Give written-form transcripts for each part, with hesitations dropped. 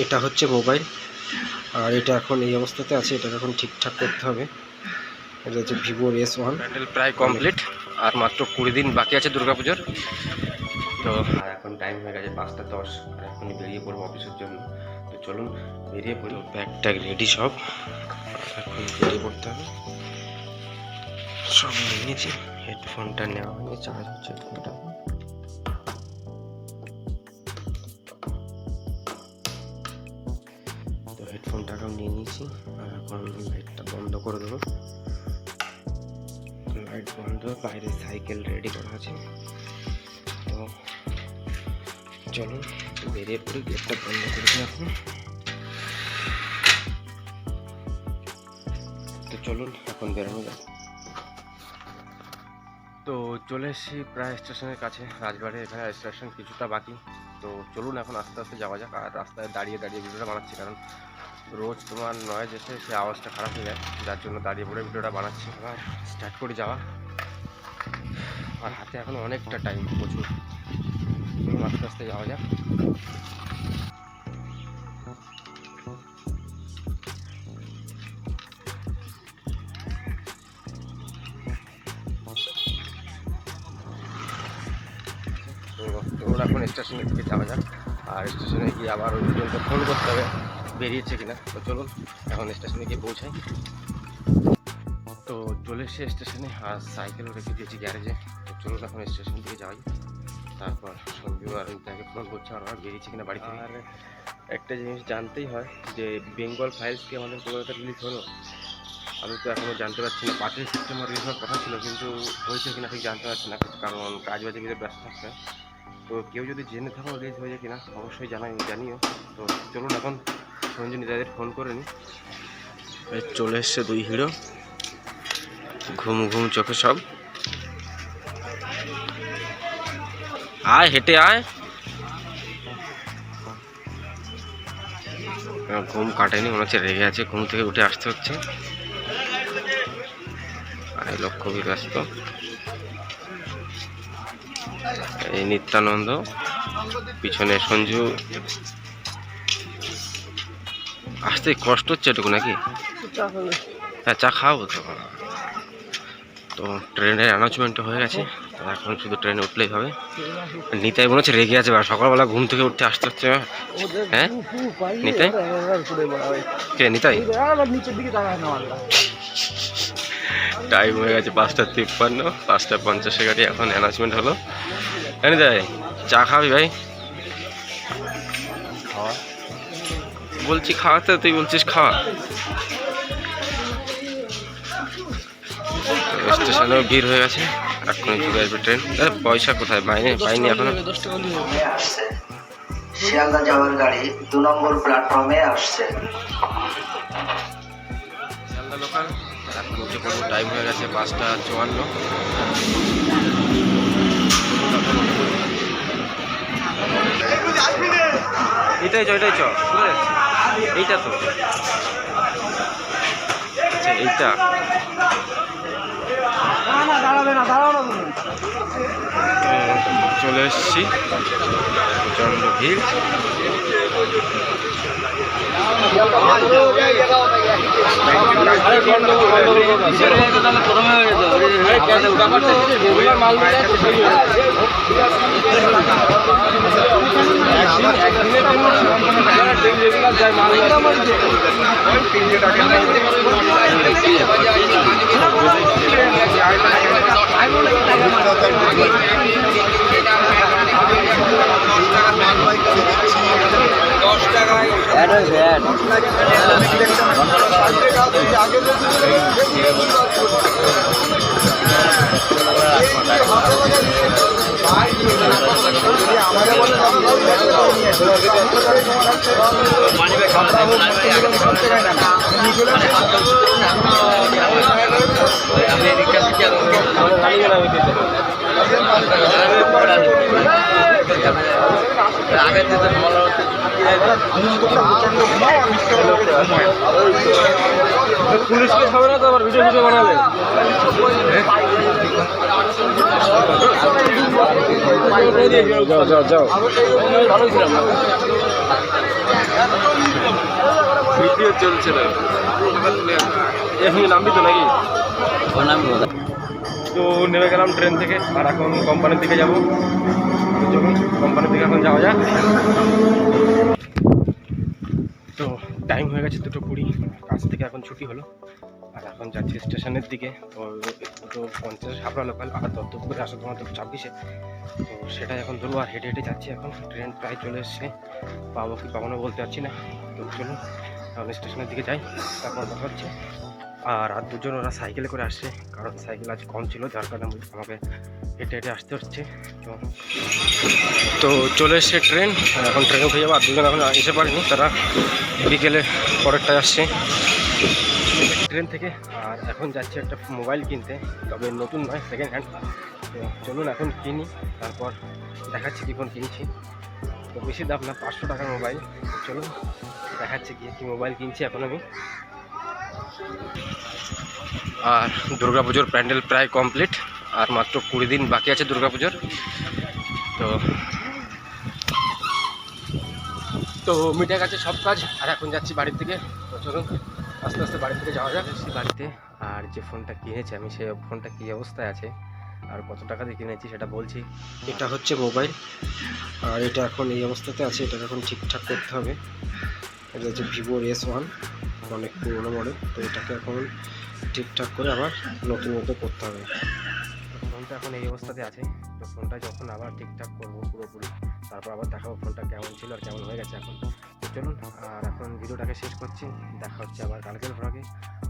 এটা হচ্ছে মোবাইল, আর এটা এখন এই অবস্থাতে আছে, এটা এখন ঠিকঠাক করতে হবে। এটা হচ্ছে ভিভোর S1। প্যান্ডেল প্রায় কমপ্লিট, আর মাত্র 20 দিন বাকি আছে দুর্গাপুজোর। তো আর এখন টাইম হয়ে গেছে 5:10, আর এখনই বেরিয়ে পড়বো অফিসের জন্য। তো চলুন বেরিয়ে পড়ি। ব্যাগ ট্যাগ রেডি সব, এখন বেরিয়ে পড়তে হবে। সব নিয়ে নিয়েছি, হেডফোনটা নেওয়া হয়নি, চার্জ হচ্ছে হেডফোনটা। তো হেডফোনটাকেও নিয়ে নিয়েছি, আর এখন লাইটটা বন্ধ করে দেবো। লাইট বন্ধ, বাইরে সাইকেল রেডি করা আছে। তো চলুন বেরিয়ে পড়ি, গেটটা বন্ধ করে দিই এখন। তো চলুন এখন বেরোনো যাক। তো চলে এসেছি প্রায় স্টেশনের কাছে, রাজবাড়ি এখানে স্টেশন কিছুটা বাকি। তো চলুন এখন আস্তে আস্তে যাওয়া যাক। আর রাস্তায় দাঁড়িয়ে দাঁড়িয়ে ভিডিওটা বানাচ্ছি, কারণ রোজ তোমার নয়েজ এসে সে আওয়াজটা খারাপ হয়ে যায়, যার জন্য দাঁড়িয়ে পড়ে ভিডিওটা বানাচ্ছি। এবার স্টার্ট করে যাওয়া, আর হাতে এখন অনেকটা টাইম, প্রচুর। আস্তে আস্তে যাওয়া যাক। তো ওরা এখন স্টেশনের দিকে যাওয়া যাক, আর স্টেশনে গিয়ে আবার ওই দুজনকে ফোন করতে হবে বেরিয়েছে কিনা। তো চলুন এখন স্টেশনে গিয়ে পৌঁছাই। তো চলে এসে স্টেশনে, আর সাইকেলও রেখে দিয়েছি গ্যারেজে। তো চলুন এখন স্টেশন দিকে যাই, তারপর সঞ্জু আর তাকে ফোন করছে আর ওরা বেরিয়েছে কিনা বাড়ি থেকে। আর একটা জিনিস জানতেই হয় যে বেঙ্গল ফাইলস কি আমাদের কলকাতায় রিলিজ হলো। আমি তো এখনও জানতে পারছি না, 5ই সেপ্টেম্বর রিলিজ হওয়ার কথা ছিল, কিন্তু হয়েছে কিনা ঠিক জানতে পারছি না, কারণ কাজ বাজে ভিতরে ব্যস্ত থাকছে। তো কেউ যদি জেনে থাকো রিলিজ হয়ে যায় কিনা অবশ্যই জানিও। তো চলুন এখন সঞ্জু নিতাইদের ফোন করে নিই। চলে এসছে 2 হিরো, ঘুম ঘুম চোখে সব। আয় হেঁটে আয়, ঘুম কাটেনি, মনে হচ্ছে রেগে আছে, ঘুম থেকে উঠে আসতে হচ্ছে। আর এই লোক খুবই ব্যস্ত। এই নিত্যানন্দ, পিছনে সঞ্জু। আসতে কষ্ট হচ্ছে এটুকু নাকি? হ্যাঁ চা খাওয়াবো তো। তো ট্রেনের অ্যানাউন্সমেন্ট হয়ে গেছে, এখন শুধু ট্রেনে উঠলেই হবে। নিতাই মনে হচ্ছে রেগে আছে, বা সকালবেলা ঘুম থেকে উঠতে আসতে হচ্ছে। হ্যাঁ নিতাই, কে নিতাই? টাইম হয়ে গেছে 5:53, 5:50 গাড়ি, এখন অ্যানাউন্সমেন্ট হলো। নিতাই চা খাবি ভাই? বলছি খাওয়াতে, তুই বলছিস খাওয়া। স্টেশনেও ভিড় হয়ে গেছে, এখনই চলে আসবে ট্রেন। পয়সা কোথায় পাইনি এখনো। শিয়ালদা যাওয়ার গাড়ি 2 নম্বর প্ল্যাটফর্মে আসছে। শিয়ালদা লোকাল, এখন উঠে পড়বো। টাইম হয়ে গেছে 5:54। এটাই চ এইটা তো, আচ্ছা এইটা। চলে এসছি, প্রচন্ড ভিড়। পুলিশকে খাবে না তো, আবার ভিডিও বানাবে। যাও ভালো ছিলাম। ভিডিও চলছে না এখন নামবি তো নাকি? তো নেমে গেলাম ট্রেন থেকে আর এখন কোম্পানির দিকে যাবো। তো চলুন কোম্পানির দিকে এখন যাওয়া যাক। তো টাইম হয়ে গেছে 2:20, কাজ থেকে এখন ছুটি হলো আর এখন যাচ্ছি স্টেশনের দিকে। তো 2:50 হাবড়া লোকাল আর তত করে আসা তোমার 2:26। তো সেটাই এখন ধরবো আর হেঁটে হেঁটে যাচ্ছি। এখন ট্রেন প্রায় চলে এসছে, পাবো কি পাবো না বলতে পারছি না। তো চলুন এখন স্টেশনের দিকে যাই, তারপর দেখা হচ্ছে। আর দুজন ওরা সাইকেলে করে আসছে, কারণ সাইকেল আজ কম ছিল, যার কারণে আমাকে হেঁটে হেঁটে আসতে হচ্ছে। তো চলে এসছে ট্রেন, এখন ট্রেনে উঠে যাবো। আর দুজন এখন এসে পারেনি, তারা বিকেলে পরেরটায় আসছে ট্রেন থেকে। আর এখন যাচ্ছি একটা মোবাইল কিনতে, তবে নতুন নয়, সেকেন্ড হ্যান্ড। তো চলুন এখন কিনি, তারপর দেখাচ্ছি কী ফোন কিনছি। তো বেশি দাম না, 500 টাকার মোবাইল। তো চলুন দেখাচ্ছি কী মোবাইল কিনছি এখন আমি। আর দুর্গাপুজোর প্যান্ডেল প্রায় কমপ্লিট, আর মাত্র 20 দিন বাকি আছে দুর্গাপুজোর। তো মিটে গেছে সব কাজ, আর এখন যাচ্ছি বাড়ির দিকে। তো চলুন আস্তে আস্তে বাড়ির থেকে যাওয়া যাক। বাড়িতে আর যে ফোনটা কিনেছি আমি, সেই ফোনটা কী অবস্থায় আছে আর কত টাকা দিয়ে কিনেছি সেটা বলছি। এটা হচ্ছে মোবাইল, আর এটা এখন এই অবস্থাতে আছে, এটাকে এখন ঠিকঠাক করতে হবে। এটা হচ্ছে ভিভোর S1, অনেক পুরোনো মডেল। তো এটাকে এখন ঠিকঠাক করে আবার নতুন মতো করতে হবে। ফোনটা এখন এই অবস্থাতে আছে। তো ফোনটা যখন আবার ঠিকঠাক করবো পুরোপুরি, তারপর আবার দেখাবো ফোনটা কেমন ছিল আর কেমন হয়ে গেছে এখন। তো চলুন, আর এখন ভিডিওটাকে শেষ করছি, দেখা হচ্ছে আবার কালকের ভ্লগে।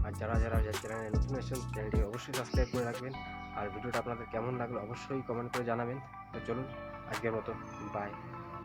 আর যারা চ্যানেলে নতুন এসেছেন, চ্যানেলটিকে অবশ্যই সাবস্ক্রাইব করে রাখবেন। আর ভিডিওটা আপনাদের কেমন লাগলো অবশ্যই কমেন্ট করে জানাবেন। তো চলুন আজকের মতো বাই।